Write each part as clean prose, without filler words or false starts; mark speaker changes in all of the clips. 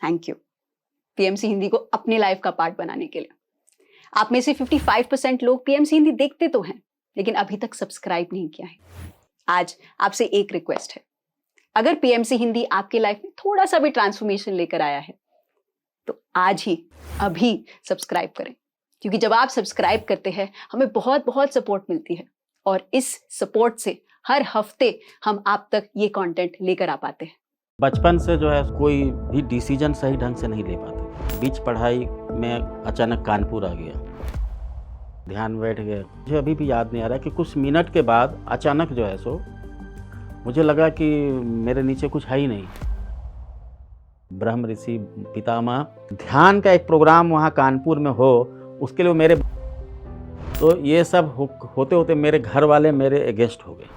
Speaker 1: Thank you PMC Hindi को अपनी life का पार्ट बनाने के लिए। आप में से 55% लोग पीएमसी हिंदी देखते तो हैं, लेकिन अभी तक सब्सक्राइब नहीं किया है। आज आपसे एक रिक्वेस्ट है, अगर पीएमसी हिंदी आपकी लाइफ में थोड़ा सा भी ट्रांसफॉर्मेशन लेकर आया है तो आज ही अभी सब्सक्राइब करें, क्योंकि जब आप सब्सक्राइब करते हैं हमें बहुत बहुत सपोर्ट मिलती है और इस सपोर्ट से हर हफ्ते हम आप तक ये कंटेंट लेकर आ पाते हैं।
Speaker 2: बचपन से जो है कोई भी डिसीजन सही ढंग से नहीं ले पाते। बीच पढ़ाई में अचानक कानपुर आ गया, ध्यान बैठ गया। मुझे अभी भी याद नहीं आ रहा कि कुछ मिनट के बाद अचानक जो है सो मुझे लगा कि मेरे नीचे कुछ है ही नहीं। ब्रह्म ऋषि पितामह ध्यान का एक प्रोग्राम वहाँ कानपुर में हो, उसके लिए मेरे तो ये सब होते होते मेरे घर वाले मेरे अगेंस्ट हो गए।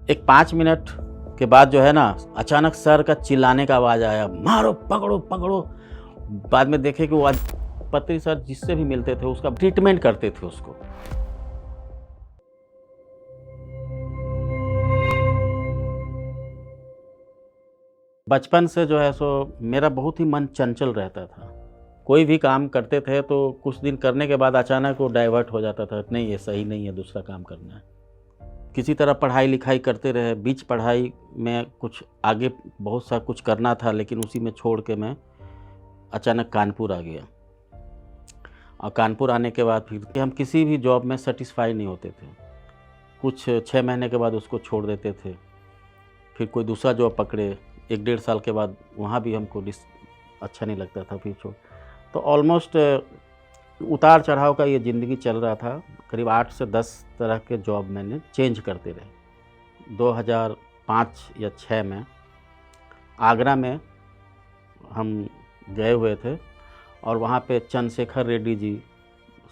Speaker 2: एक 5 मिनट के बाद जो है ना, अचानक सर का चिल्लाने का आवाज़ आया, मारो पकड़ो पकड़ो। बाद में देखे कि वो पत्री सर जिससे भी मिलते थे उसका ट्रीटमेंट करते थे उसको। बचपन से जो है सो मेरा बहुत ही मन चंचल रहता था। कोई भी काम करते थे तो कुछ दिन करने के बाद अचानक वो डाइवर्ट हो जाता था, नहीं ये सही नहीं है, दूसरा काम करना है। किसी तरह पढ़ाई लिखाई करते रहे। बीच पढ़ाई में कुछ आगे बहुत सा कुछ करना था, लेकिन उसी में छोड़ के मैं अचानक कानपुर आ गया। और कानपुर आने के बाद फिर हम किसी भी जॉब में सेटिस्फाई नहीं होते थे। कुछ 6 महीने के बाद उसको छोड़ देते थे, फिर कोई दूसरा जॉब पकड़े। 1-1.5 साल के बाद वहाँ भी हमको अच्छा नहीं लगता था, फिर छोड़। तो ऑलमोस्ट उतार चढ़ाव का ये ज़िंदगी चल रहा था। करीब 8 से 10 तरह के जॉब मैंने चेंज करते रहे। 2005 या 6 में आगरा में हम गए हुए थे और वहाँ पे चंद्रशेखर रेड्डी जी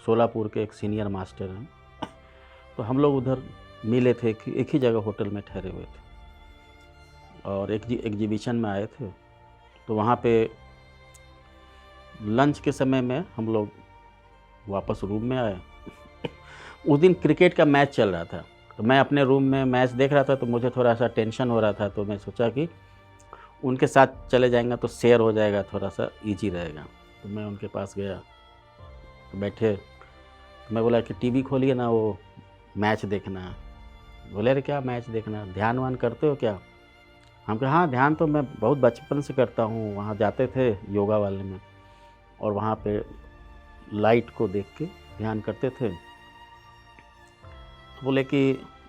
Speaker 2: सोलापुर के एक सीनियर मास्टर हैं, तो हम लोग उधर मिले थे कि एक ही जगह होटल में ठहरे हुए थे और एक एग्जीबिशन में आए थे। तो वहाँ पे लंच के समय में हम लोग वापस रूम में आए। उस दिन क्रिकेट का मैच चल रहा था, तो मैं अपने रूम में मैच देख रहा था, तो मुझे थोड़ा सा टेंशन हो रहा था। तो मैं सोचा कि उनके साथ चले जाएंगे तो शेयर हो जाएगा, थोड़ा सा इजी रहेगा। तो मैं उनके पास गया, तो बैठे। तो मैं बोला कि टीवी खोलिए ना, वो मैच देखना है। बोले अरे क्या मैच देखना, ध्यान वान करते हो क्या? हम कहा हाँ ध्यान तो मैं बहुत बचपन से करता हूँ, वहाँ जाते थे योगा वाले में और वहाँ पे लाइट को देख के ध्यान करते थे। तो बोले कि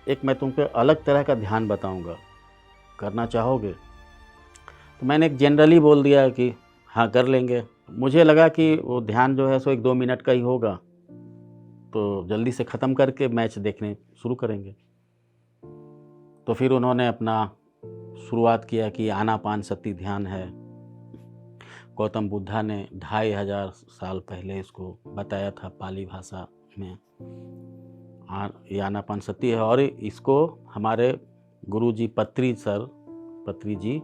Speaker 2: एक मैं तुमको अलग तरह का ध्यान बताऊंगा, करना चाहोगे? तो मैंने एक जनरली बोल दिया कि हाँ कर लेंगे। मुझे लगा कि वो ध्यान जो है सो 1-2 मिनट का ही होगा, तो जल्दी से ख़त्म करके मैच देखने शुरू करेंगे। तो फिर उन्होंने अपना शुरुआत किया कि आनापानसति ध्यान है। गौतम बुद्धा ने 2500 साल पहले इसको बताया था पाली भाषा में। ये आनापानसति है और इसको हमारे गुरुजी पत्री जी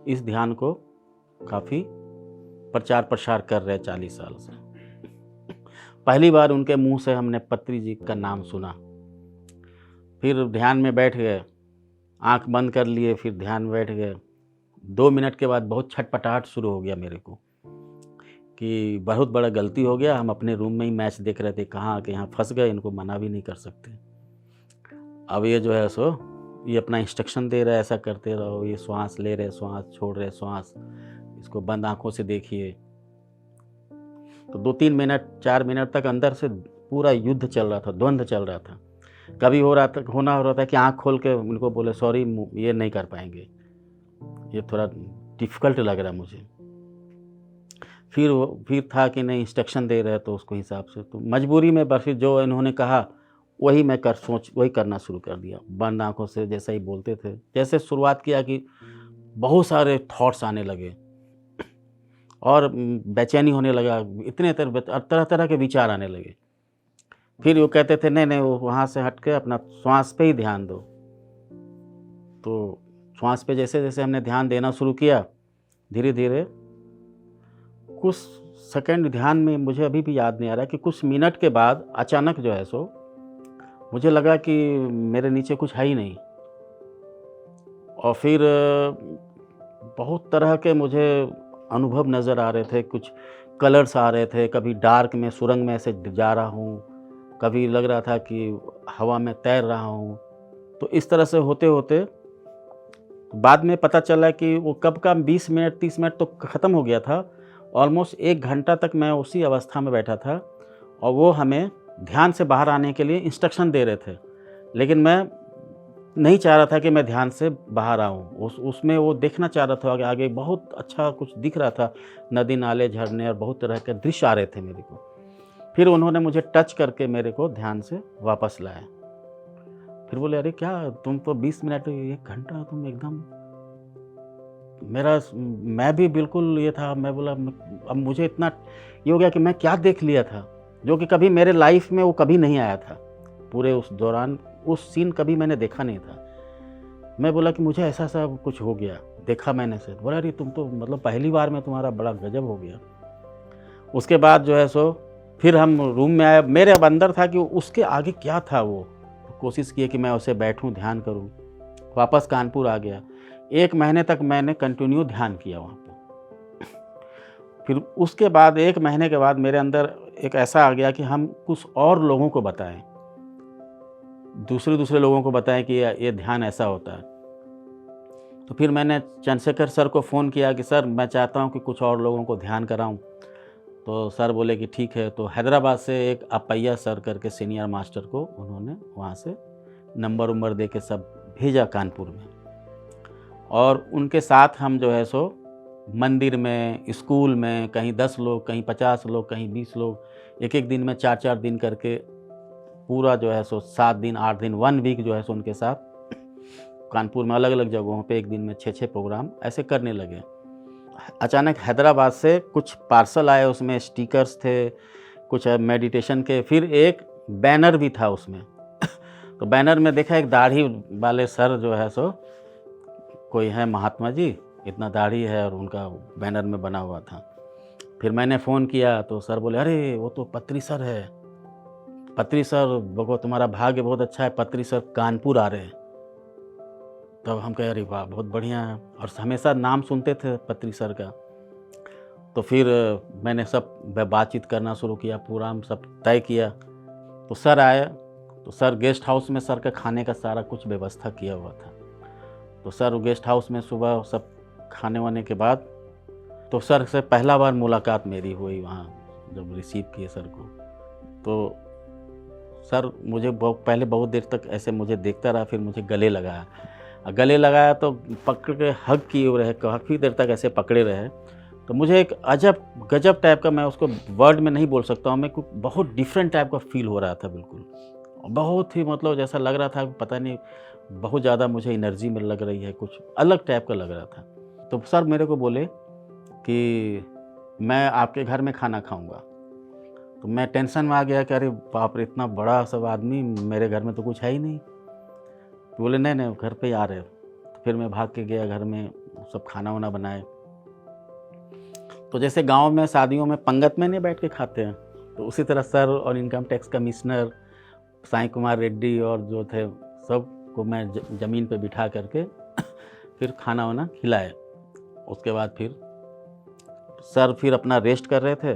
Speaker 2: इस ध्यान को काफ़ी प्रचार प्रसार कर रहे 40 साल से। पहली बार उनके मुंह से हमने पत्री जी का नाम सुना। फिर ध्यान में बैठ गए, आंख बंद कर लिए, फिर ध्यान में बैठ गए। 2 मिनट के बाद बहुत छटपटाहट शुरू हो गया मेरे को कि बहुत बड़ा गलती हो गया। हम अपने रूम में ही मैच देख रहे थे, कहाँ आके यहाँ फंस गए, इनको मना भी नहीं कर सकते। अब ये जो है सो ये अपना इंस्ट्रक्शन दे रहा है, ऐसा करते रहो, ये श्वास ले रहे श्वास छोड़ रहे श्वास, इसको बंद आंखों से देखिए। तो 2-3 मिनट 4 मिनट तक अंदर से पूरा युद्ध चल रहा था, द्वंद्व चल रहा था। कभी हो रहा था कि आँख खोल के उनको बोले सॉरी ये नहीं कर पाएंगे, ये थोड़ा डिफ़िकल्ट लग रहा है मुझे। फिर था कि नहीं इंस्ट्रक्शन दे रहे तो उसको हिसाब से, तो मजबूरी में बस जो इन्होंने कहा वही मैं वही करना शुरू कर दिया। बंद आँखों से जैसा ही बोलते थे, जैसे शुरुआत किया कि बहुत सारे थॉट्स आने लगे और बेचैनी होने लगा, इतने तरह तरह के विचार आने लगे। फिर वो कहते थे नहीं वो वहाँ से हट के अपना श्वास पे ही ध्यान दो। तो श्वास पे जैसे जैसे हमने ध्यान देना शुरू किया, धीरे धीरे कुछ सेकंड ध्यान में, मुझे अभी भी याद नहीं आ रहा कि कुछ मिनट के बाद अचानक जो है सो मुझे लगा कि मेरे नीचे कुछ है ही नहीं। और फिर बहुत तरह के मुझे अनुभव नज़र आ रहे थे, कुछ कलर्स आ रहे थे, कभी डार्क में सुरंग में ऐसे जा रहा हूँ, कभी लग रहा था कि हवा में तैर रहा हूँ। तो इस तरह से होते होते बाद में पता चला कि वो कब का 20 मिनट 30 मिनट तो ख़त्म हो गया था। ऑलमोस्ट 1 घंटा तक मैं उसी अवस्था में बैठा था और वो हमें ध्यान से बाहर आने के लिए इंस्ट्रक्शन दे रहे थे, लेकिन मैं नहीं चाह रहा था कि मैं ध्यान से बाहर आऊँ। उसमें वो देखना चाह रहा था कि आगे बहुत अच्छा कुछ दिख रहा था, नदी नाले झरने और बहुत तरह के दृश्य आ रहे थे मेरे को। फिर उन्होंने मुझे टच करके मेरे को ध्यान से वापस लाया। फिर बोले, अरे क्या तुम तो 20 मिनट 1 घंटा तुम एकदम, मैं भी बिल्कुल ये था। मैं बोला अब मुझे इतना ये हो गया कि मैं क्या देख लिया था जो कि कभी मेरे लाइफ में वो कभी नहीं आया था। पूरे उस दौरान उस सीन कभी मैंने देखा नहीं था। मैं बोला कि मुझे ऐसा सा कुछ हो गया, देखा मैंने से। बोला, अरे तुम तो मतलब पहली बार में तुम्हारा बड़ा गजब हो गया। उसके बाद जो है सो फिर हम रूम में आए। मेरे अब अंदर था कि उसके आगे क्या था। वो कोशिश की कि मैं उसे बैठूं, ध्यान करूं। वापस कानपुर आ गया। 1 महीने तक मैंने कंटिन्यू ध्यान किया वहाँ पे। फिर उसके बाद 1 महीने के बाद मेरे अंदर एक ऐसा आ गया कि हम कुछ और लोगों को बताएं, दूसरे लोगों को बताएं कि ये ध्यान ऐसा होता है। तो फिर मैंने चंद्रशेखर सर को फ़ोन किया कि सर मैं चाहता हूँ कि कुछ और लोगों को ध्यान कराऊँ। तो सर बोले कि ठीक है। तो हैदराबाद से एक अपैया सर करके सीनियर मास्टर को उन्होंने वहाँ से नंबर दे के सब भेजा कानपुर में। और उनके साथ हम जो है सो मंदिर में, स्कूल में, कहीं 10 लोग, कहीं 50 लोग, कहीं 20 लोग, एक दिन में 4-4 दिन करके पूरा जो है सो 7 दिन 8 दिन 1 वीक जो है सो उनके साथ कानपुर में अलग अलग जगहों पे एक दिन में 6-6 प्रोग्राम ऐसे करने लगे। अचानक हैदराबाद से कुछ पार्सल आए, उसमें स्टिकर्स थे, कुछ मेडिटेशन के, फिर एक बैनर भी था उसमें। तो बैनर में देखा एक दाढ़ी वाले सर जो है सो कोई है महात्मा जी, इतना दाढ़ी है, और उनका बैनर में बना हुआ था। फिर मैंने फ़ोन किया तो सर बोले, अरे वो तो पत्री सर है। पत्री सर, देखो तुम्हारा भाग्य बहुत अच्छा है, पत्री सर कानपुर आ रहे हैं। तब हम कहे, अरे वाह बहुत बढ़िया है, और हमेशा नाम सुनते थे पत्री सर का। तो फिर मैंने सब बातचीत करना शुरू किया, पूरा हम सब तय किया। तो सर आए। तो सर गेस्ट हाउस में सर का खाने का सारा कुछ व्यवस्था किया हुआ था। तो सर गेस्ट हाउस में सुबह सब खाने वाने के बाद तो सर से पहला बार मुलाकात मेरी हुई वहाँ, जब रिसीव किए सर को। तो सर मुझे पहले बहुत देर तक ऐसे मुझे देखता रहा, फिर मुझे गले लगाया तो पकड़ के हग किए रहे, काफ़ी देर तक ऐसे पकड़े रहे। तो मुझे एक अजब गजब टाइप का, मैं उसको वर्ड में नहीं बोल सकता हूँ, मैं कुछ बहुत डिफरेंट टाइप का फील हो रहा था बिल्कुल। बहुत ही मतलब जैसा लग रहा था, पता नहीं बहुत ज़्यादा मुझे एनर्जी में लग रही है, कुछ अलग टाइप का लग रहा था। तो सर मेरे को बोले कि मैं आपके घर में खाना खाऊंगा। तो मैं टेंशन में आ गया कि अरे बाप रे, इतना बड़ा सब आदमी, मेरे घर में तो कुछ है ही नहीं। तो बोले नहीं घर पे ही आ रहे। तो फिर मैं भाग के गया घर में, सब खाना वाना बनाए। तो जैसे गांव में शादियों में पंगत में नहीं बैठ के खाते हैं, तो उसी तरह सर और income tax commissioner Sai Kumar Reddy और जो थे सबको मैं ज़मीन पे बिठा करके फिर खाना वाना खिलाए। उसके बाद फिर सर फिर अपना रेस्ट कर रहे थे।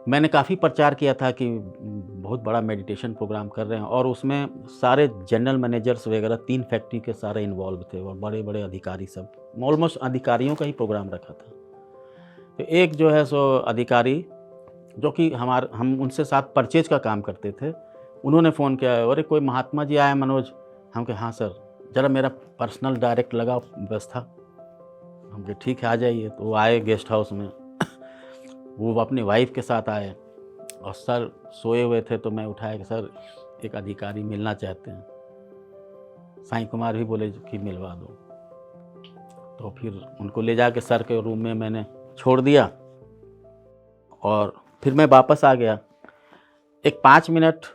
Speaker 2: मैंने काफ़ी प्रचार किया था कि बहुत बड़ा मेडिटेशन प्रोग्राम कर रहे हैं, और उसमें सारे जनरल मैनेजर्स वगैरह 3 फैक्ट्री के सारे इन्वॉल्व थे, और बड़े बड़े अधिकारी सब, ऑलमोस्ट अधिकारियों का ही प्रोग्राम रखा था। तो एक जो है सो अधिकारी जो कि हम उनसे साथ परचेज का काम करते थे, उन्होंने फ़ोन किया, अरे कोई महात्मा जी आए मनोज। हम कहे हाँ सर, ज़रा मेरा पर्सनल डायरेक्ट लगा व्यवस्था। हम कहे ठीक है आ जाइए। तो वो आए गेस्ट हाउस में, वो अपनी वाइफ के साथ आए, और सर सोए हुए थे। तो मैं उठाया कि सर एक अधिकारी मिलना चाहते हैं। साईं कुमार भी बोले कि मिलवा दो। तो फिर उनको ले जाके सर के रूम में मैंने छोड़ दिया, और फिर मैं वापस आ गया। एक 5 मिनट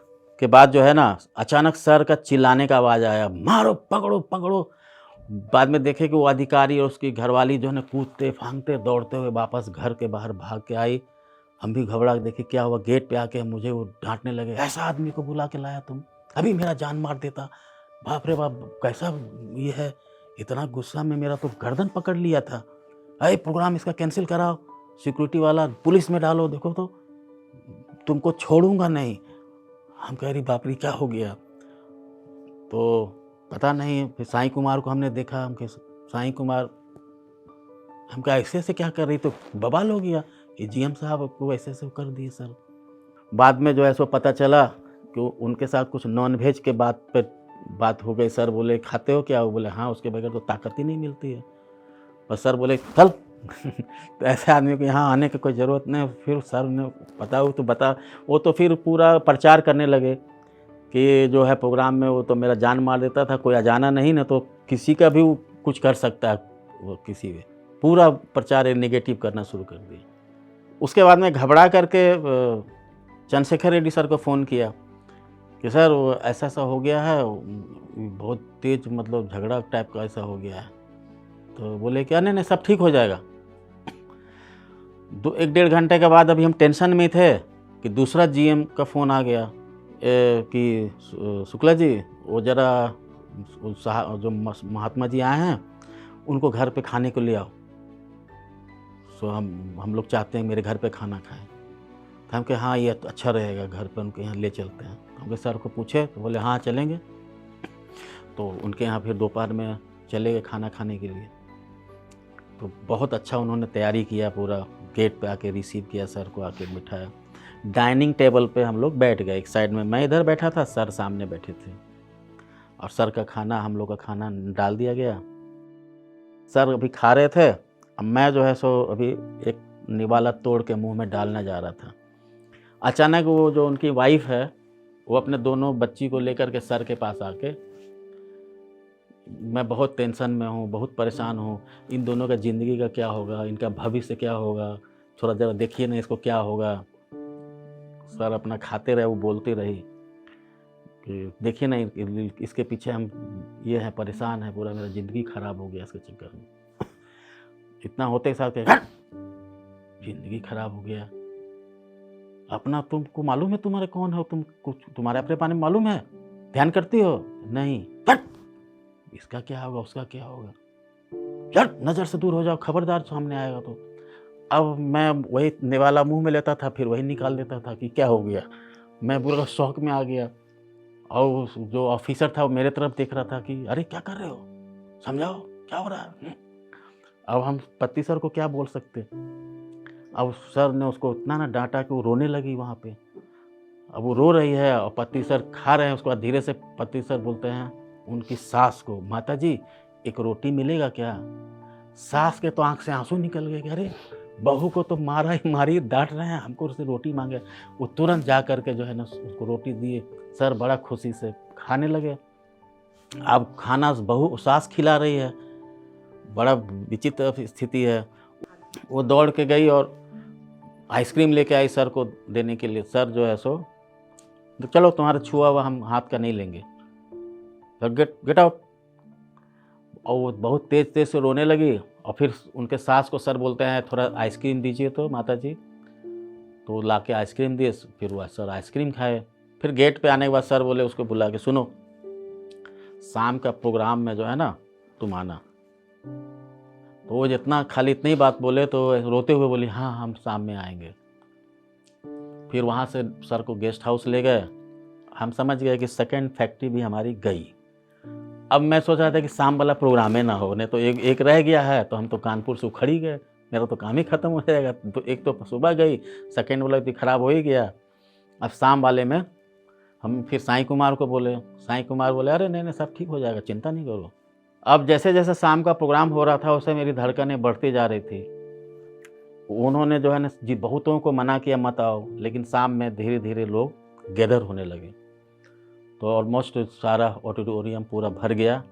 Speaker 2: के बाद जो है ना, अचानक सर का चिल्लाने का आवाज़ आया, मारो पकड़ो पकड़ो। बाद में देखे कि वो अधिकारी और उसकी घरवाली जो है ना कूदते फांगते दौड़ते हुए वापस घर के बाहर भाग के आई। हम भी घबरा के देखे क्या हुआ। गेट पे आके मुझे वो डांटने लगे, ऐसा आदमी को बुला के लाया तुम, अभी मेरा जान मार देता। बाप रे बाप, कैसा ये है। इतना गुस्सा में मेरा तो गर्दन पकड़ लिया था। अरे प्रोग्राम इसका कैंसिल कराओ, सिक्योरिटी वाला पुलिस में डालो, देखो तो तुमको छोड़ूंगा नहीं। हम कह रही बाप रे क्या हो गया। तो पता नहीं, फिर साईं कुमार को हमने देखा, हम कहे साईं कुमार, हम कहा ऐसे ऐसे क्या कर रही, तो बवाल हो गया, ये जीएम साहब को ऐसे ऐसे कर दिए सर। बाद में जो है सो पता चला कि उनके साथ कुछ नॉन वेज के बात हो गई। सर बोले खाते हो क्या? वो बोले हाँ, उसके बगैर तो ताकत ही नहीं मिलती है। और सर बोले चल तो ऐसे आदमी को यहाँ आने की कोई ज़रूरत नहीं। फिर सर ने बताओ तो बता, वो तो फिर पूरा प्रचार करने लगे कि जो है प्रोग्राम में वो तो मेरा जान मार देता था, कोई अजाना नहीं ना तो किसी का भी वो कुछ कर सकता है, वो किसी भी पूरा प्रचार नेगेटिव करना शुरू कर दिया। उसके बाद में घबरा करके चंद्रशेखर रेड्डी सर को फ़ोन किया कि सर वो ऐसा ऐसा हो गया है, बहुत तेज मतलब झगड़ा टाइप का ऐसा हो गया है। तो बोले क्या नहीं सब ठीक हो जाएगा। 1-1.5 घंटे के बाद अभी हम टेंशन में थे कि दूसरा जीएम का फ़ोन आ गया कि शुक्ला जी वो ज़रा जो महात्मा जी आए हैं उनको घर पे खाने को ले आओ। सो हम लोग चाहते हैं मेरे घर पे खाना खाएं। तो हम कहे हाँ ये अच्छा रहेगा, घर पे उनके यहाँ ले चलते हैं। तो हम सर को पूछे तो बोले हाँ चलेंगे। तो उनके यहाँ फिर दोपहर में चले गए खाना खाने के लिए। तो बहुत अच्छा उन्होंने तैयारी किया, पूरा गेट पे आके रिसीव किया सर को, आके बिठाया। डाइनिंग टेबल पे हम लोग बैठ गए, एक साइड में मैं इधर बैठा था, सर सामने बैठे थे। और सर का खाना, हम लोग का खाना डाल दिया गया। सर अभी खा रहे थे, अब मैं जो है सो अभी एक निवाला तोड़ के मुंह में डालने जा रहा था। अचानक वो जो उनकी वाइफ है वो अपने दोनों बच्ची को लेकर के सर के पास आके, मैं बहुत टेंशन में हूँ, बहुत परेशान हूँ, इन दोनों का ज़िंदगी का क्या होगा, इनका भविष्य क्या होगा, थोड़ा ज़रा देखिए ना इसको क्या होगा। सर अपना खाते रहे, वो बोलती रही कि देखिए ना इसके पीछे हम ये हैं, परेशान हैं, पूरा मेरा ज़िंदगी ख़राब हो गया इसके चक्कर में। इतना होते के साथ ज़िंदगी ख़राब हो गया अपना, तुमको मालूम है तुम्हारे कौन हो, तुम कुछ तुम्हारे अपने पाने में मालूम है, ध्यान करती हो नहीं, इसका क्या होगा उसका क्या होगा, यार नज़र से दूर हो जाओ, खबरदार सामने आएगा तो। अब मैं वही निवाला मुंह में लेता था, फिर वही निकाल देता था कि क्या हो गया। मैं पूरा शौक में आ गया। और जो ऑफिसर था वो मेरे तरफ देख रहा था कि अरे क्या कर रहे हो, समझाओ क्या हो रहा है। अब हम पति सर को क्या बोल सकते। अब सर ने उसको इतना ना डांटा कि वो रोने लगी वहाँ पे। अब वो रो रही है और पति सर खा रहे हैं। उसके बाद धीरे से पति सर बोलते हैं उनकी सास को, माता जी एक रोटी मिलेगा क्या। सास के तो आंख से आंसू निकल गए कि अरे बहू को तो मारा ही मारी, डांट रहे हैं, हमको उससे रोटी मांगे। वो तुरंत जा करके जो है ना उसको रोटी दिए। सर बड़ा खुशी से खाने लगे। अब खाना बहू सास खिला रही है, बड़ा विचित्र स्थिति है। वो दौड़ के गई और आइसक्रीम लेके आई सर को देने के लिए। सर जो है सो चलो तुम्हारा छुआ हुआ हम हाथ का नहीं लेंगे, सर गेट आउट। और वो बहुत तेज़ से रोने लगी। और फिर उनके सास को सर बोलते हैं थोड़ा आइसक्रीम दीजिए तो माता जी। तो ला के आइसक्रीम दिए, फिर वह सर आइसक्रीम खाए। फिर गेट पे आने के बाद सर बोले उसको बुला के, सुनो शाम का प्रोग्राम में जो है ना तुम आना। तो वो जितना खाली इतनी बात बोले तो रोते हुए बोली हाँ हम शाम में आएंगे। फिर वहाँ से सर को गेस्ट हाउस ले गए। हम समझ गए कि सेकंड फैक्ट्री भी हमारी गई। अब मैं सोच रहा था कि शाम वाला प्रोग्राम ही ना हो, नहीं तो एक रह गया है तो हम तो कानपुर से उखड़ ही गए, मेरा तो काम ही ख़त्म हो जाएगा। तो एक तो सुबह गई, सेकंड वाला तो ख़राब हो ही गया। अब शाम वाले में हम फिर साईं कुमार को बोले। साईं कुमार बोले अरे नहीं सब ठीक हो जाएगा, चिंता नहीं करो। अब जैसे जैसे शाम का प्रोग्राम हो रहा था उससे मेरी धड़कनें बढ़ती जा रही थी। उन्होंने जो है ना जी बहुतों को मना किया मत आओ, लेकिन शाम में धीरे धीरे लोग गैदर होने लगे। तो ऑलमोस्ट सारा ऑडिटोरियम पूरा भर गया।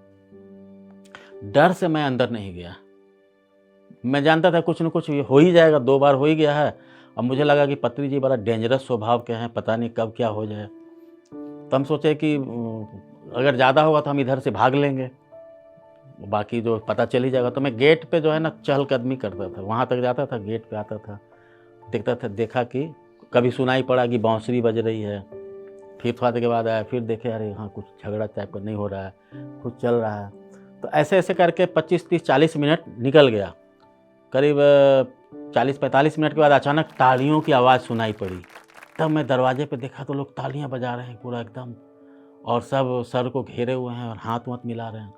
Speaker 2: डर से मैं अंदर नहीं गया। मैं जानता था कुछ न कुछ हो ही जाएगा, 2 बार हो ही गया है। अब मुझे लगा कि पत्री जी बड़ा डेंजरस स्वभाव के हैं, पता नहीं कब क्या हो जाए। तो हम सोचे कि अगर ज़्यादा होगा तो हम इधर से भाग लेंगे, बाकी जो पता चल ही जाएगा। तो मैं गेट पे जो है ना चहलकदमी करता था, वहाँ तक जाता था, गेट पे आता था, देखता था। देखा कि कभी सुनाई पड़ा कि बांसुरी बज रही है। फिर थोड़ा देर के बाद आया, फिर देखे अरे हाँ कुछ झगड़ा टाइप का नहीं हो रहा है, कुछ चल रहा है। तो ऐसे ऐसे करके 25, 30, 40 मिनट निकल गया। करीब 40-45 मिनट के बाद अचानक तालियों की आवाज़ सुनाई पड़ी। तब मैं दरवाजे पे देखा तो लोग तालियां बजा रहे हैं पूरा एकदम, और सब सर को घेरे हुए हैं और हाथ वाथ मिला रहे हैं।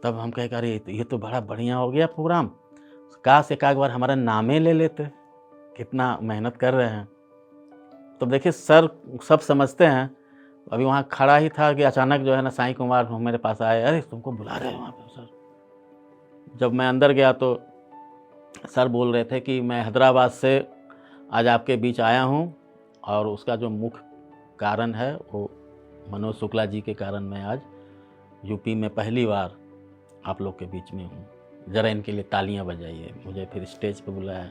Speaker 2: तब हम कहे कि अरे ये तो बड़ा बढ़िया हो गया प्रोग्राम, काश एक आध बार हमारा नामे ले लेते, कितना मेहनत कर रहे हैं। तो देखिए सर सब समझते हैं। अभी वहाँ खड़ा ही था कि अचानक जो है ना साईं कुमार मेरे पास आए, अरे तुमको बुला रहे हैं वहाँ पे सर। जब मैं अंदर गया तो सर बोल रहे थे कि मैं हैदराबाद से आज आपके बीच आया हूँ, और उसका जो मुख्य कारण है वो मनोज शुक्ला जी के कारण मैं आज यूपी में पहली बार आप लोग के बीच में हूँ। ज़रा इनके लिए तालियां बजाइए। मुझे फिर स्टेज पे बुलाया,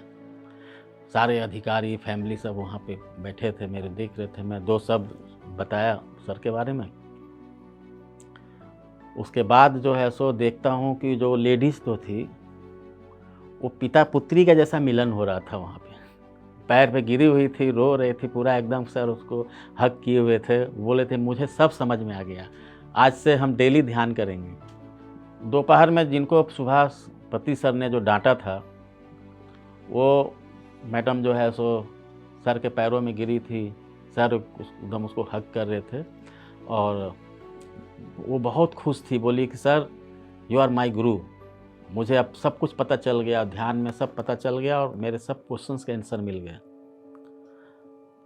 Speaker 2: सारे अधिकारी फैमिली सब वहाँ पे बैठे थे, मेरे देख रहे थे। मैं 2 शब्द बताया सर के बारे में। उसके बाद जो है सो देखता हूँ कि जो लेडीज़ तो थी वो पिता पुत्री का जैसा मिलन हो रहा था वहाँ पे। पैर पे गिरी हुई थी, रो रही थी पूरा एकदम। सर उसको हक किए हुए थे, बोले थे मुझे सब समझ में आ गया, आज से हम डेली ध्यान करेंगे। दोपहर में जिनको सुबह पति सर ने जो डांटा था, वो मैडम जो है सो सर के पैरों में गिरी थी। सर एकदम उसको हक कर रहे थे और वो बहुत खुश थी। बोली कि सर यू आर माई गुरु, मुझे अब सब कुछ पता चल गया, ध्यान में सब पता चल गया और मेरे सब क्वेश्चंस के आंसर मिल गए।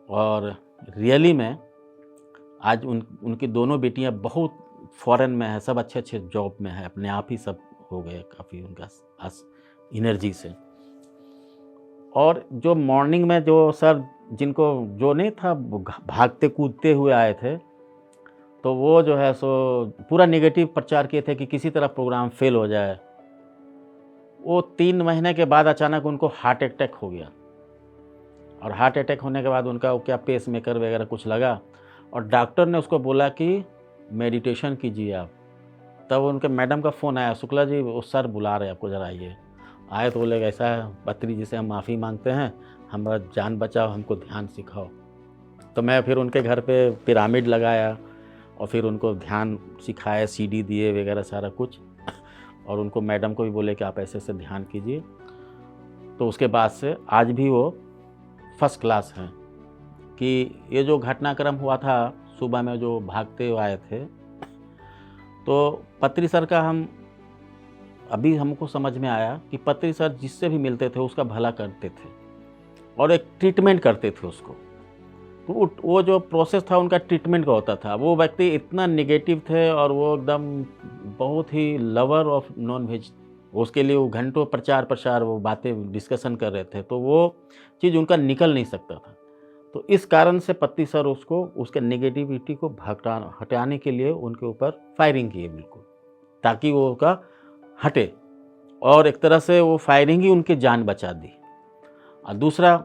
Speaker 2: और रियली में आज उनकी दोनों बेटियां बहुत फॉरेन में है, सब अच्छे अच्छे जॉब में है, अपने आप ही सब हो गए काफ़ी उनका एनर्जी से। और जो मॉर्निंग में जो सर जिनको जो नहीं था भागते कूदते हुए आए थे, तो वो जो है सो पूरा नेगेटिव प्रचार किए थे कि किसी तरह प्रोग्राम फेल हो जाए। वो 3 महीने के बाद अचानक उनको हार्ट अटैक हो गया, और हार्ट अटैक होने के बाद उनका क्या पेस मेकर वगैरह कुछ लगा, और डॉक्टर ने उसको बोला कि मेडिटेशन कीजिए आप। तब उनके मैडम का फ़ोन आया, शुक्ला जी वो सर बुला रहे हैं आपको, ज़रा आइए। आए तो बोले ऐसा है पत्री जी से हम माफ़ी मांगते हैं, हमारा जान बचाओ, हमको ध्यान सिखाओ। तो मैं फिर उनके घर पे पिरामिड लगाया और फिर उनको ध्यान सिखाया, CD दिए वगैरह सारा कुछ, और उनको मैडम को भी बोले कि आप ऐसे ऐसे ध्यान कीजिए। तो उसके बाद से आज भी वो फर्स्ट क्लास हैं। कि ये जो घटनाक्रम हुआ था सुबह में जो भागते हुए आए थे, तो पत्री सर का अभी हमको समझ में आया कि पत्री सर जिससे भी मिलते थे उसका भला करते थे और एक ट्रीटमेंट करते थे उसको। तो वो जो प्रोसेस था उनका ट्रीटमेंट का होता था। वो व्यक्ति इतना निगेटिव थे और वो एकदम बहुत ही लवर ऑफ नॉन वेज, उसके लिए वो घंटों प्रचार प्रसार वो बातें डिस्कशन कर रहे थे, तो वो चीज़ उनका निकल नहीं सकता था। तो इस कारण से पत्ती सर उसको उसके नेगेटिविटी को हटाने के लिए उनके ऊपर फायरिंग किए बिल्कुल, ताकि वो उसका हटे, और एक तरह से वो फायरिंग ही उनकी जान बचा दी। और दूसरा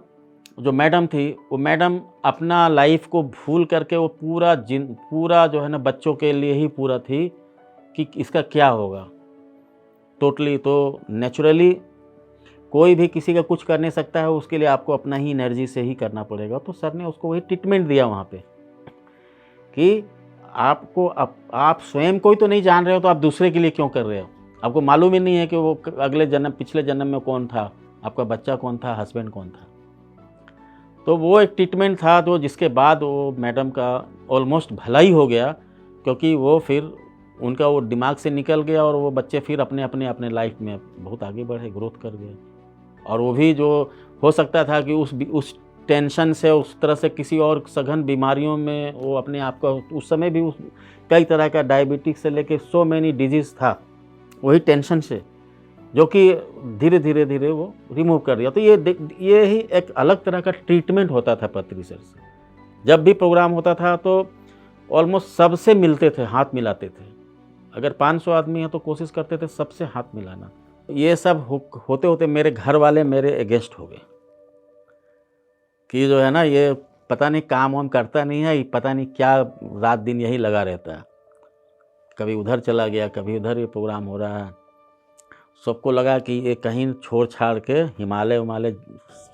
Speaker 2: जो मैडम थी, वो मैडम अपना लाइफ को भूल करके वो पूरा जो है ना बच्चों के लिए ही पूरा थी कि इसका क्या होगा टोटली। तो नेचुरली कोई भी किसी का कुछ कर नहीं सकता है, उसके लिए आपको अपना ही एनर्जी से ही करना पड़ेगा। तो सर ने उसको वही ट्रीटमेंट दिया वहाँ पे कि आपको आप स्वयं कोई तो नहीं जान रहे हो, तो आप दूसरे के लिए क्यों कर रहे हो? आपको मालूम ही नहीं है कि वो अगले जन्म पिछले जन्म में कौन था, आपका बच्चा कौन था, हस्बैंड कौन था। तो वो एक ट्रीटमेंट था, तो जिसके बाद वो मैडम का ऑलमोस्ट भला ही हो गया, क्योंकि वो फिर उनका वो दिमाग से निकल गया और वो बच्चे फिर अपने लाइफ में बहुत आगे बढ़े, ग्रोथ कर गए। और वो भी जो हो सकता था कि उस टेंशन से, उस तरह से किसी और सघन बीमारियों में वो अपने आप का, उस समय भी कई तरह का डायबिटिक से लेके सो मैनी डिजीज़ था, वही टेंशन से, जो कि धीरे धीरे वो रिमूव कर दिया। तो ये ही एक अलग तरह का ट्रीटमेंट होता था पत्री सर से। जब भी प्रोग्राम होता था तो ऑलमोस्ट सबसे मिलते थे, हाथ मिलाते थे। अगर 500 आदमी है तो कोशिश करते थे सबसे हाथ मिलाना। ये सब होते होते मेरे घर वाले मेरे अगेंस्ट हो गए कि जो है ना ये पता नहीं काम वाम करता नहीं है, पता नहीं क्या रात दिन यही लगा रहता है, कभी उधर चला गया, कभी उधर ये प्रोग्राम हो रहा है। सबको लगा कि ये कहीं छोड़ छाड़ के हिमालय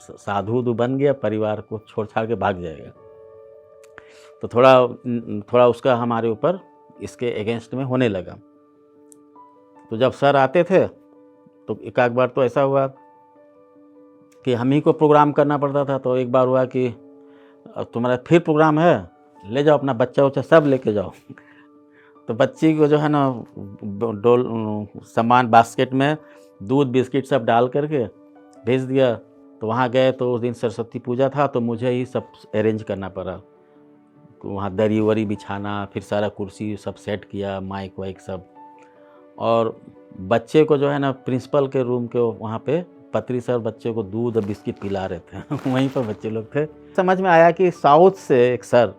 Speaker 2: साधु बन गया, परिवार को छोड़ छाड़ के भाग जाएगा। तो थोड़ा उसका हमारे ऊपर इसके अगेंस्ट में होने लगा। तो जब सर आते थे तो एक आध बार तो ऐसा हुआ कि हम ही को प्रोग्राम करना पड़ता था। तो एक बार हुआ कि तुम्हारा फिर प्रोग्राम है, ले जाओ अपना बच्चा उच्चा सब लेके जाओ। तो बच्ची को जो है ना डोल सामान बास्केट में दूध बिस्किट सब डाल करके भेज दिया। तो वहाँ गए तो उस दिन सरस्वती पूजा था, तो मुझे ही सब अरेंज करना पड़ा। वहाँ दरी वरी बिछाना, फिर सारा कुर्सी सब सेट किया, माइक वाइक सब। और बच्चे को जो है ना प्रिंसिपल के रूम के वहाँ पे पत्री सर बच्चे को दूध और बिस्किट पिला रहे थे। वहीं पर बच्चे लोग थे। समझ में आया कि साउथ से एक सर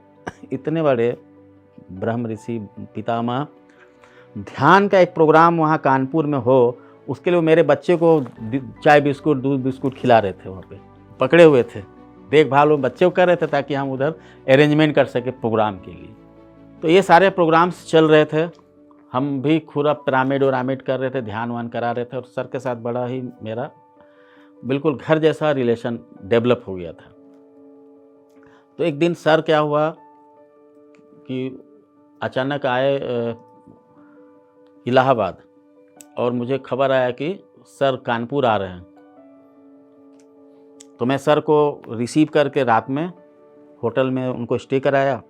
Speaker 2: इतने बड़े ब्रह्म ऋषि पितामह ध्यान का एक प्रोग्राम वहाँ कानपुर में हो, उसके लिए मेरे बच्चे को चाय बिस्कुट दूध बिस्कुट खिला रहे थे। वहाँ पे पकड़े हुए थे, देखभाल वो बच्चे को कर रहे थे ताकि हम उधर अरेंजमेंट कर सके प्रोग्राम के लिए। तो ये सारे प्रोग्राम्स चल रहे थे, हम भी पूरा पिरामिड वरामिड कर रहे थे, ध्यान वान करा रहे थे। और सर के साथ बड़ा ही मेरा बिल्कुल घर जैसा रिलेशन डेवलप हो गया था। तो एक दिन सर क्या हुआ कि अचानक आए इलाहाबाद, और मुझे खबर आया कि सर कानपुर आ रहे हैं। तो मैं सर को रिसीव करके रात में होटल में उनको स्टे कराया,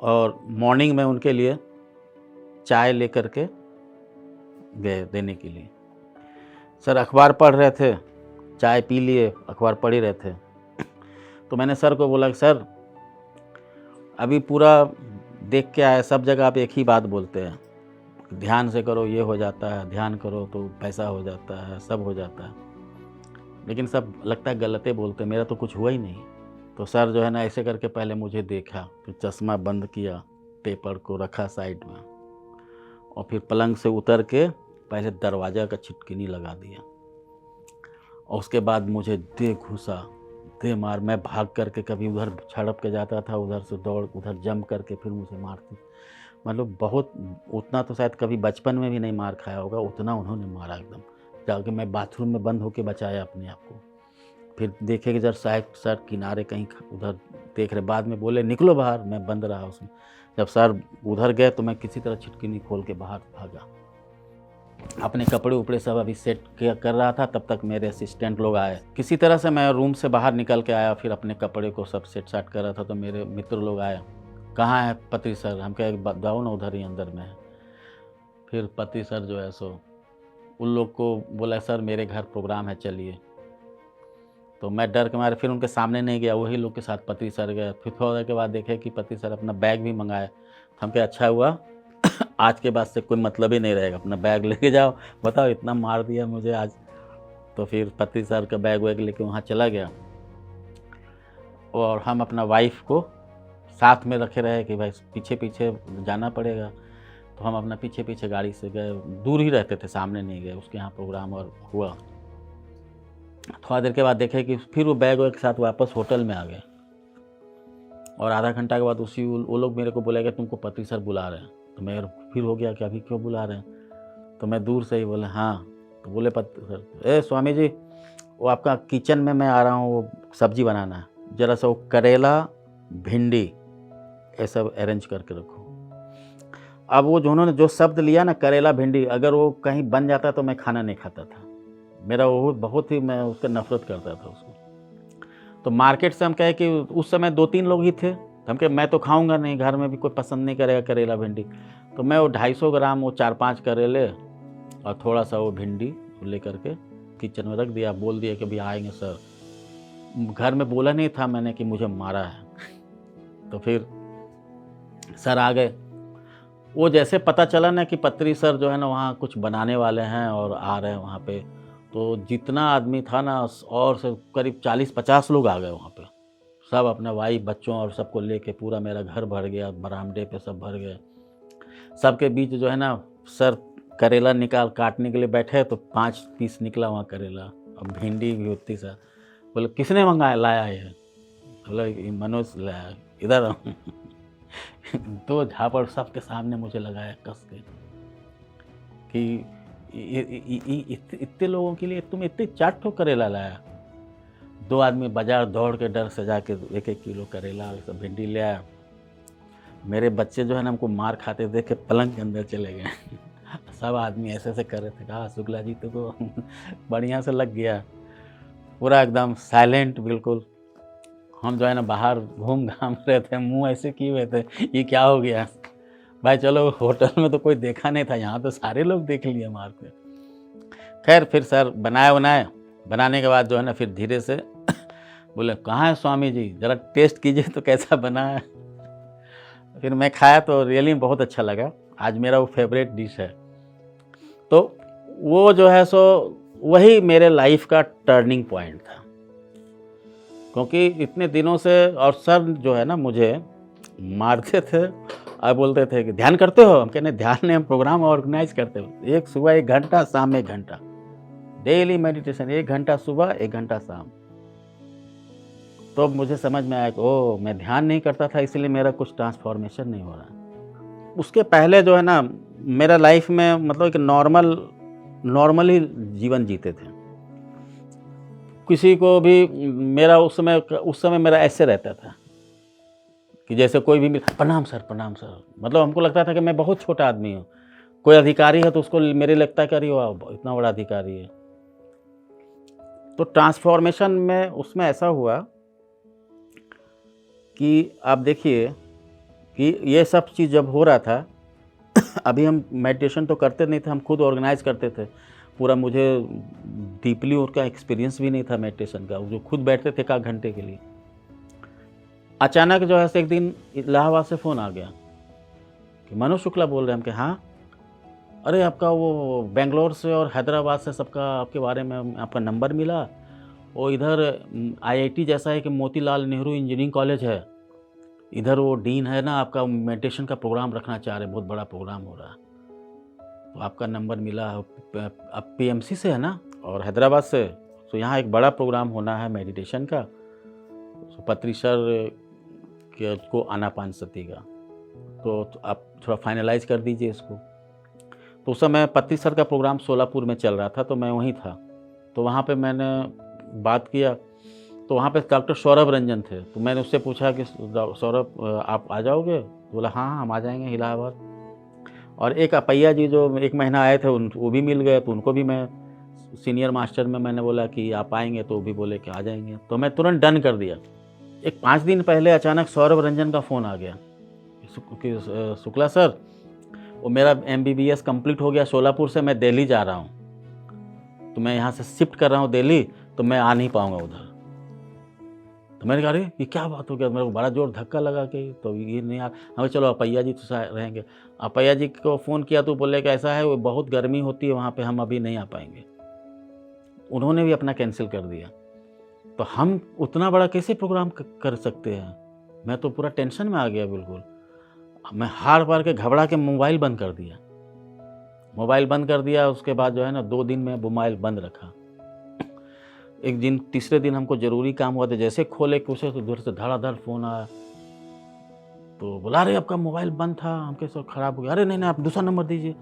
Speaker 2: और मॉर्निंग में उनके लिए चाय लेकर के गए देने के लिए। सर अखबार पढ़ रहे थे, चाय पी लिए, अखबार पढ़ ही रहे थे। तो मैंने सर को बोला कि सर अभी पूरा देख के आया, सब जगह आप एक ही बात बोलते हैं, ध्यान से करो ये हो जाता है, ध्यान करो तो पैसा हो जाता है, सब हो जाता है, लेकिन सब लगता है गलतें बोलते हैं, मेरा तो कुछ हुआ ही नहीं। तो सर जो है ना ऐसे करके पहले मुझे देखा, फिर चश्मा बंद किया, पेपर को रखा साइड में, और फिर पलंग से उतर के पहले दरवाज़ा का छिटकिनी लगा दिया, और उसके बाद मुझे दे घुसा, दे मार। मैं भाग करके कभी उधर छड़प के जाता था, उधर से दौड़ उधर जंप करके फिर मुझे मारती। मतलब बहुत, उतना तो शायद कभी बचपन में भी नहीं मार खाया होगा, उतना उन्होंने मारा एकदम। जाके मैं बाथरूम में बंद होके बचाया अपने आप को। फिर देखे कि जब साइड सर किनारे कहीं उधर देख रहे, बाद में बोले निकलो बाहर, मैं बंद रहा उसमें। जब सर उधर गए तो मैं किसी तरह छिटकिनी खोल के बाहर भागा। अपने कपड़े उपड़े सब अभी सेट कर रहा था, तब तक मेरे असिस्टेंट लोग आए। किसी तरह से मैं रूम से बाहर निकल के आया, फिर अपने कपड़े को सब सेट साट कर रहा था। तो मेरे मित्र लोग आए, कहाँ है पत्री सर? हम कहे जाओ ना, उधर ही अंदर में है। फिर पत्री सर जो है सो उन लोग को बोला सर मेरे घर प्रोग्राम है चलिए। तो मैं डर के मारे फिर उनके सामने नहीं गया, वही लोग के साथ पत्री सर गए। फिर थोड़ा देर के बाद देखे कि पत्री सर अपना बैग भी मंगाए। हम कहे अच्छा हुआ आज के बाद से कोई मतलब ही नहीं रहेगा, अपना बैग लेके जाओ। बताओ इतना मार दिया मुझे आज। तो फिर पत्री सर का बैग वैग लेके वहाँ चला गया, और हम अपना वाइफ को साथ में रखे रहे कि भाई पीछे पीछे जाना पड़ेगा। तो हम अपना पीछे पीछे गाड़ी से गए, दूर ही रहते थे, सामने नहीं गए। उसके यहाँ प्रोग्राम और हुआ। थोड़ा देर के बाद देखे कि फिर वो बैग वैग के साथ वापस होटल में आ गए, और आधा घंटा के बाद वो लोग मेरे को बोले कि तुमको पत्री सर बुला रहे हैं। तो मैं फिर हो गया कि अभी क्यों बुला रहे हैं? तो मैं दूर से ही बोले हाँ। तो बोले पत्री सर, ए स्वामी जी वो आपका किचन में मैं आ रहा हूँ, वो सब्जी बनाना है, ज़रा सा वो करेला भिंडी ये सब अरेंज करके रखो। अब वो जो उन्होंने जो शब्द लिया ना करेला भिंडी, अगर वो कहीं बन जाता तो मैं खाना नहीं खाता था। मेरा वो बहुत ही, मैं उसका नफरत करता था उसको। तो मार्केट से हम कहे कि उस समय 2-3 लोग ही थे। हम कहे मैं तो खाऊंगा नहीं, घर में भी कोई पसंद नहीं करेगा करेला भिंडी। तो मैं वो 250 ग्राम वो 4-5 करेले और थोड़ा सा वो भिंडी ले करके किचन में रख दिया। बोल दिया कि अभी आएंगे सर। घर में बोला नहीं था मैंने कि मुझे मारा है। तो फिर सर आ गए। वो जैसे पता चला ना कि पत्री सर जो है ना वहाँ कुछ बनाने वाले हैं और आ रहे हैं वहाँ पे, तो जितना आदमी था ना और से करीब 40-50 लोग आ गए वहाँ पे। सब अपने वाइफ बच्चों और सबको लेके पूरा मेरा घर भर गया, बरामदे पे सब भर गए। सबके बीच जो है ना सर करेला निकाल काटने के लिए बैठे तो 5 पीस निकला वहाँ करेला, अब भिंडी भी होती सा। बोले किसने मंगाया लाया है? बोले मनोज लाया, इधर दो झापड़ सबके सामने मुझे लगाया कस के कि इतने लोगों के लिए तुम इतने 4 ठो करेला लाया। 2 आदमी बाजार दौड़ के डर से जाके 1-1 किलो करेला और सब भिंडी ले आया। मेरे बच्चे जो है ना हमको मार खाते देख के पलंग के अंदर चले गए। सब आदमी ऐसे ऐसे कर रहे थे। कहा शुक्ला जी तो बढ़िया से लग गया, पूरा एकदम साइलेंट बिल्कुल। हम जो है ना बाहर घूम घाम रहे थे, मुंह ऐसे किए हुए थे, ये क्या हो गया भाई। चलो होटल में तो कोई देखा नहीं था, यहाँ तो सारे लोग देख लिए मार के। खैर फिर सर बनाने के बाद जो है ना फिर धीरे से बोले कहाँ है स्वामी जी, ज़रा टेस्ट कीजिए तो कैसा बना है। फिर मैं खाया तो रियली बहुत अच्छा लगा। आज मेरा वो फेवरेट डिश है। तो वो जो है सो वही मेरे लाइफ का टर्निंग पॉइंट था, क्योंकि इतने दिनों से और सर जो है ना मुझे मारते थे और बोलते थे कि ध्यान करते हो। हम कहने ध्यान नहीं, हम प्रोग्राम ऑर्गेनाइज करते हो। एक सुबह 1 घंटा, शाम में 1 घंटा, डेली मेडिटेशन, 1 घंटा सुबह 1 घंटा शाम। तो मुझे समझ में आया कि ओह मैं ध्यान नहीं करता था, इसलिए मेरा कुछ ट्रांसफॉर्मेशन नहीं हो रहा। उसके पहले जो है ना मेरा लाइफ में मतलब एक नॉर्मल ही जीवन जीते थे। किसी को भी मेरा उस समय मेरा ऐसे रहता था कि जैसे कोई भी प्रणाम सर, प्रणाम सर। मतलब हमको लगता था कि मैं बहुत छोटा आदमी हूँ। कोई अधिकारी है तो उसको मेरे लगता है कि अरे वाह इतना बड़ा अधिकारी है। तो ट्रांसफॉर्मेशन में उसमें ऐसा हुआ कि आप देखिए कि ये सब चीज़ जब हो रहा था अभी हम मेडिटेशन तो करते नहीं थे, हम खुद ऑर्गेनाइज करते थे पूरा। मुझे डीपली उनका एक्सपीरियंस भी नहीं था मेडिटेशन का, जो खुद बैठते थे 1 घंटे के लिए। अचानक जो है एक दिन इलाहाबाद से फ़ोन आ गया कि मनोज शुक्ला बोल रहे हैं। हम कि हाँ, अरे आपका वो बेंगलोर से और हैदराबाद से सबका आपके बारे में आपका नंबर मिला। वो इधर आईआईटी जैसा है कि मोतीलाल नेहरू इंजीनियरिंग कॉलेज है, इधर वो डीन है ना आपका, मेडिटेशन का प्रोग्राम रखना चाह रहे हैं, बहुत बड़ा प्रोग्राम हो रहा है, तो आपका नंबर मिला। आप पीएमसी से है ना और हैदराबाद से, तो यहाँ एक बड़ा प्रोग्राम होना है मेडिटेशन का, तो पत्री सर के को आनापानसती का, तो आप थोड़ा फाइनलाइज कर दीजिए इसको। तो उस समय पत्री सर का प्रोग्राम सोलापुर में चल रहा था, तो मैं वहीं था। तो वहाँ पे मैंने बात किया, तो वहाँ पे डॉक्टर सौरभ रंजन थे। तो मैंने उससे पूछा कि सौरभ आप आ जाओगे? तो बोला हाँ हम आ जाएंगे इलाहाबाद। और एक अपैया जी जो 1 महीना आए थे वो भी मिल गए, तो उनको भी मैं सीनियर मास्टर में मैंने बोला कि आप आएंगे, तो वो भी बोले कि आ जाएंगे। तो मैं तुरंत डन कर दिया। एक 5 दिन पहले अचानक सौरभ रंजन का फ़ोन आ गया कि शुक्ला सर वो मेरा MBBS कंप्लीट हो गया सोलापुर से, मैं दिल्ली जा रहा हूँ, तो मैं यहाँ से शिफ्ट कर रहा हूँ दिल्ली, तो मैं आ नहीं पाऊँगा उधर। तो मैंने कहा अरे ये क्या बात हो गया, मेरे को बड़ा जोर धक्का लगा कि तो ये नहीं आ। हमें चलो अपैया जी तो रहेंगे। अपैया जी को फ़ोन किया तो बोले कि ऐसा है वो बहुत गर्मी होती है वहाँ पे, हम अभी नहीं आ पाएंगे। उन्होंने भी अपना कैंसिल कर दिया। तो हम उतना बड़ा कैसे प्रोग्राम कर सकते हैं? मैं तो पूरा टेंशन में आ गया बिल्कुल। मैं हार पार के घबरा के मोबाइल बंद कर दिया। उसके बाद जो है ना 2 दिन में मोबाइल बंद रखा। एक दिन तीसरे दिन हमको ज़रूरी काम हुआ था, जैसे खोले कुछ तो दूर से धड़ाधड़ फ़ोन आया। तो बोला अरे आपका मोबाइल बंद था, हम कैसे ख़राब हो गया। अरे नहीं आप दूसरा नंबर दीजिए,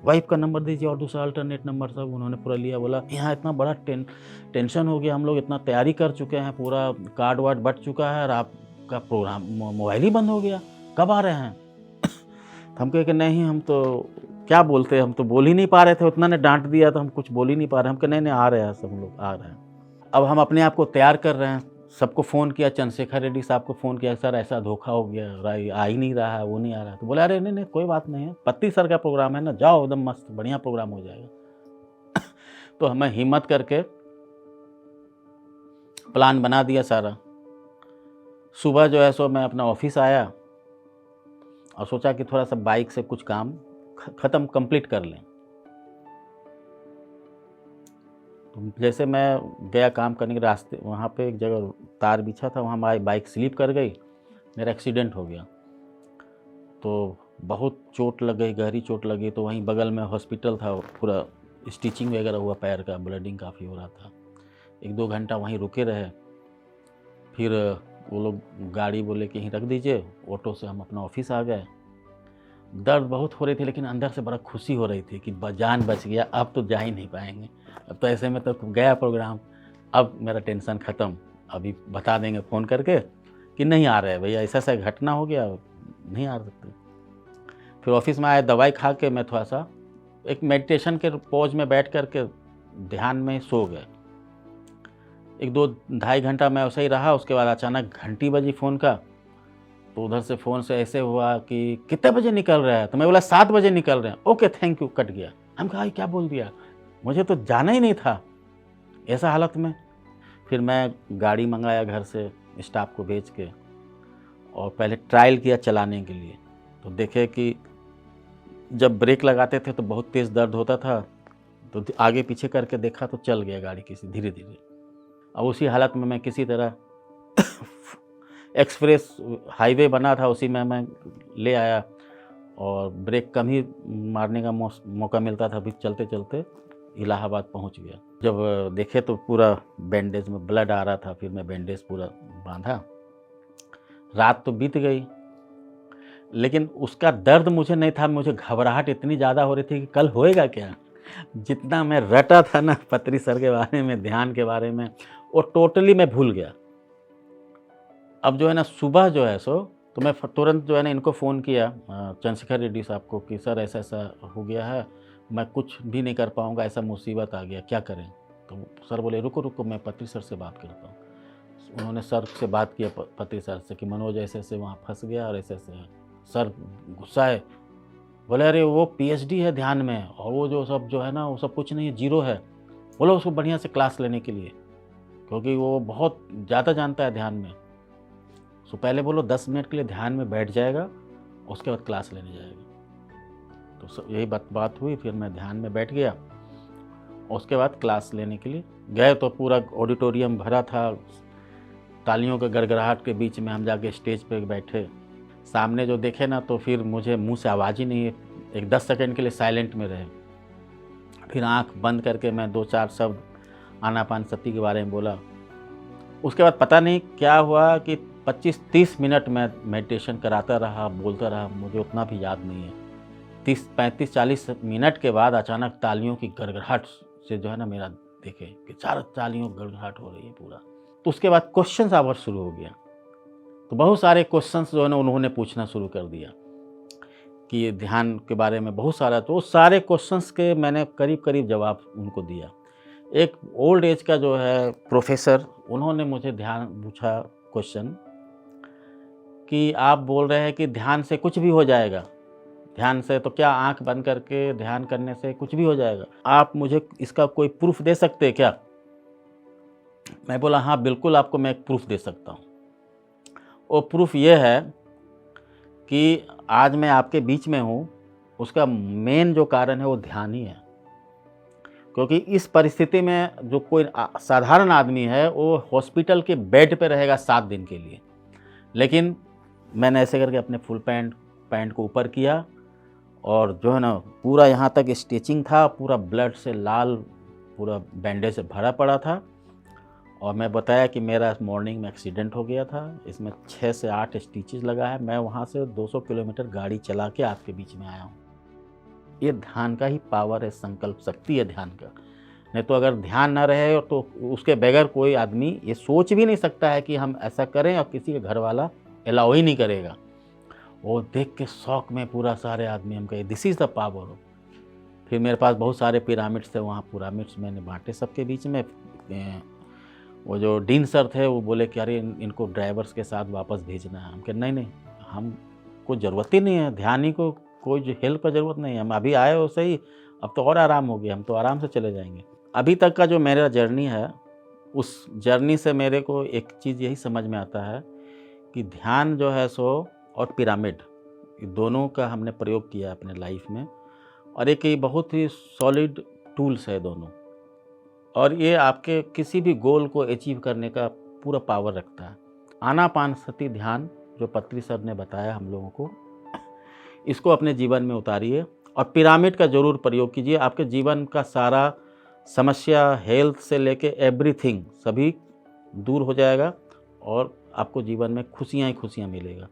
Speaker 2: वाइफ का नंबर दीजिए और दूसरा अल्टरनेट नंबर सब उन्होंने पूरा लिया। बोला यहाँ इतना बड़ा टेंशन हो गया, हम लोग इतना तैयारी कर चुके हैं, पूरा कार्ड वार्ड बट चुका है और आपका प्रोग्राम मोबाइल ही बंद हो गया, कब आ रहे हैं? तो हम कहे कि नहीं हम तो क्या बोलते, हम तो बोल ही नहीं पा रहे थे, उतना ने डांट दिया तो हम कुछ बोल ही नहीं पा रहे। हम कहे नहीं आ रहे हैं, सब लोग आ रहे हैं। अब हम अपने आप को तैयार कर रहे हैं, सबको फ़ोन किया, चंद्रशेखर रेड्डी साहब को फ़ोन किया, सर ऐसा धोखा हो गया, आ ही नहीं रहा है, वो नहीं आ रहा है। तो बोला अरे नहीं कोई बात नहीं है, पत्ती सर का प्रोग्राम है ना, जाओ एकदम मस्त बढ़िया प्रोग्राम हो जाएगा। तो हमें हिम्मत करके प्लान बना दिया सारा। सुबह जो है सो मैं अपना ऑफिस आया और सोचा कि थोड़ा सा बाइक से कुछ काम कंप्लीट कर लें। तो जैसे मैं गया काम करने के रास्ते, वहाँ पे एक जगह तार बिछा था, वहाँ हमारी बाइक स्लिप कर गई, मेरा एक्सीडेंट हो गया। तो बहुत चोट लग गई, गहरी चोट लगी। तो वहीं बगल में हॉस्पिटल था, पूरा स्टिचिंग वगैरह हुआ, पैर का ब्लडिंग काफ़ी हो रहा था। 1-2 घंटा वहीं रुके रहे। फिर वो लोग गाड़ी बोले कि यहीं रख दीजिए, ऑटो से हम अपना ऑफिस आ गए। दर्द बहुत हो रही थी, लेकिन अंदर से बड़ा खुशी हो रही थी कि जान बच गया, अब तो जा ही नहीं पाएंगे, अब तो ऐसे में तो गया प्रोग्राम, अब मेरा टेंशन ख़त्म। अभी बता देंगे फ़ोन करके कि नहीं आ रहे भैया, ऐसा घटना हो गया, नहीं आ सकते। फिर ऑफिस में आए, दवाई खा के मैं थोड़ा सा एक मेडिटेशन के पोज में बैठ कर के ध्यान में सो गए। 1-2-2.5 घंटा मैं वैसे ही रहा। उसके बाद अचानक घंटी बजी फ़ोन का, तो उधर से फ़ोन से ऐसे हुआ कि कितने बजे निकल रहा है? तो मैं बोला 7 बजे निकल रहे हैं। ओके थैंक यू, कट गया। हम कहा क्या बोल दिया, मुझे तो जाना ही नहीं था। ऐसा हालत में फिर मैं गाड़ी मंगाया घर से स्टाफ को भेज के, और पहले ट्रायल किया चलाने के लिए। तो देखे कि जब ब्रेक लगाते थे तो बहुत तेज़ दर्द होता था, तो आगे पीछे करके देखा तो चल गया गाड़ी किसी धीरे धीरे। अब उसी हालत में मैं किसी तरह एक्सप्रेस हाईवे बना था, उसी में मैं ले आया, और ब्रेक कम ही मारने का मौका मिलता था। भी चलते चलते इलाहाबाद पहुंच गया। जब देखे तो पूरा बैंडेज में ब्लड आ रहा था। फिर मैं बैंडेज पूरा बांधा। रात तो बीत गई, लेकिन उसका दर्द मुझे नहीं था। मुझे घबराहट इतनी ज़्यादा हो रही थी कि कल होएगा क्या। जितना मैं रटा था ना पत्री सर के बारे में, ध्यान के बारे में, वो टोटली मैं भूल गया। अब जो है ना सुबह जो है सो तो मैं तुरंत जो है ना इनको फ़ोन किया, चंद्रशेखर रेड्डी साहब को, कि सर ऐसा ऐसा हो गया है, मैं कुछ भी नहीं कर पाऊँगा, ऐसा मुसीबत आ गया, क्या करें। तो सर बोले रुको रुको, मैं पत्री सर से बात करता हूँ। उन्होंने सर से बात किया पत्री सर से कि मनोज ऐसे ऐसे वहाँ फंस गया और ऐसे ऐसे है। सर गुस्सा है, बोले अरे वो पीएचडी है ध्यान में, और वो जो सब जो है ना वो सब कुछ नहीं है, जीरो है। बोलो उसको बढ़िया से क्लास लेने के लिए, क्योंकि वो बहुत ज़्यादा जानता है ध्यान में। सो पहले बोलो 10 मिनट के लिए ध्यान में बैठ जाएगा, उसके बाद क्लास लेने जाएगा। तो यही बात हुई। फिर मैं ध्यान में बैठ गया, उसके बाद क्लास लेने के लिए गए तो पूरा ऑडिटोरियम भरा था। तालियों के गड़गड़ाहट के बीच में हम जाके स्टेज पे बैठे। सामने जो देखे ना तो फिर मुझे मुंह से आवाज़ ही नहीं, एक 10 सेकंड के लिए साइलेंट में रहे। फिर आंख बंद करके मैं 2-4 शब्द आनापानसती के बारे में बोला। उसके बाद पता नहीं क्या हुआ कि 25-30 मिनट मैं मेडिटेशन कराता रहा, बोलता रहा, मुझे उतना भी याद नहीं है। 35-40 मिनट के बाद अचानक तालियों की गड़गड़ाहट से जो है ना मेरा देखे कि 4 तालियों की गड़गड़ाहट हो रही है पूरा। तो उसके बाद क्वेश्चंस आवर शुरू हो गया। तो बहुत सारे क्वेश्चंस जो है ना उन्होंने पूछना शुरू कर दिया कि ये ध्यान के बारे में बहुत सारा। तो उस सारे क्वेश्चंस के मैंने करीब करीब जवाब उनको दिया। एक ओल्ड एज का जो है प्रोफेसर, उन्होंने मुझे ध्यान पूछा क्वेश्चन कि आप बोल रहे हैं कि ध्यान से कुछ भी हो जाएगा, ध्यान से तो क्या आंख बंद करके ध्यान करने से कुछ भी हो जाएगा, आप मुझे इसका कोई प्रूफ दे सकते हैं क्या। मैं बोला हाँ बिल्कुल, आपको मैं एक प्रूफ दे सकता हूँ। वो प्रूफ ये है कि आज मैं आपके बीच में हूँ, उसका मेन जो कारण है वो ध्यान ही है। क्योंकि इस परिस्थिति में जो कोई साधारण आदमी है वो हॉस्पिटल के बेड पे रहेगा 7 दिन के लिए, लेकिन मैंने ऐसे करके अपने फुल पैंट को ऊपर किया, और जो है ना पूरा यहाँ तक स्टिचिंग था, पूरा ब्लड से लाल, पूरा बैंडेज से भरा पड़ा था। और मैं बताया कि मेरा मॉर्निंग में एक्सीडेंट हो गया था, इसमें 6 से 8 स्टिचेस लगा है, मैं वहाँ से 200 किलोमीटर गाड़ी चला के आपके बीच में आया हूँ। ये ध्यान का ही पावर है, संकल्प शक्ति है ध्यान का। नहीं तो अगर ध्यान ना रहे तो उसके बगैर कोई आदमी ये सोच भी नहीं सकता है कि हम ऐसा करें, और किसी के घर वाला अलाउ ही नहीं करेगा। वो देख के शौक में पूरा सारे आदमी हम कहे दिस इज़ द पावर। फिर मेरे पास बहुत सारे पिरामिड्स थे, वहाँ पिरामिड्स मैंने बांटे सबके बीच में। वो जो डीन सर थे वो बोले कि अरे इनको ड्राइवर्स के साथ वापस भेजना है। हम कहे नहीं, हमको ज़रूरत ही नहीं है, ध्यान ही को कोई जो हेल्प का ज़रूरत नहीं है, हम अभी आए हो सही, अब तो और आराम हो गया, हम तो आराम से चले जाएंगे। अभी तक का जो मेरा जर्नी है, उस जर्नी से मेरे को एक चीज़ यही समझ में आता है कि ध्यान जो है सो और पिरामिड, दोनों का हमने प्रयोग किया अपने लाइफ में, और एक ये बहुत ही सॉलिड टूल्स है दोनों, और ये आपके किसी भी गोल को अचीव करने का पूरा पावर रखता है। आनापानसती ध्यान जो पत्री सर ने बताया हम लोगों को, इसको अपने जीवन में उतारिए, और पिरामिड का ज़रूर प्रयोग कीजिए। आपके जीवन का सारा समस्या, हेल्थ से लेके एवरीथिंग सभी दूर हो जाएगा, और आपको जीवन में खुशियाँ ही खुशियाँ मिलेगा।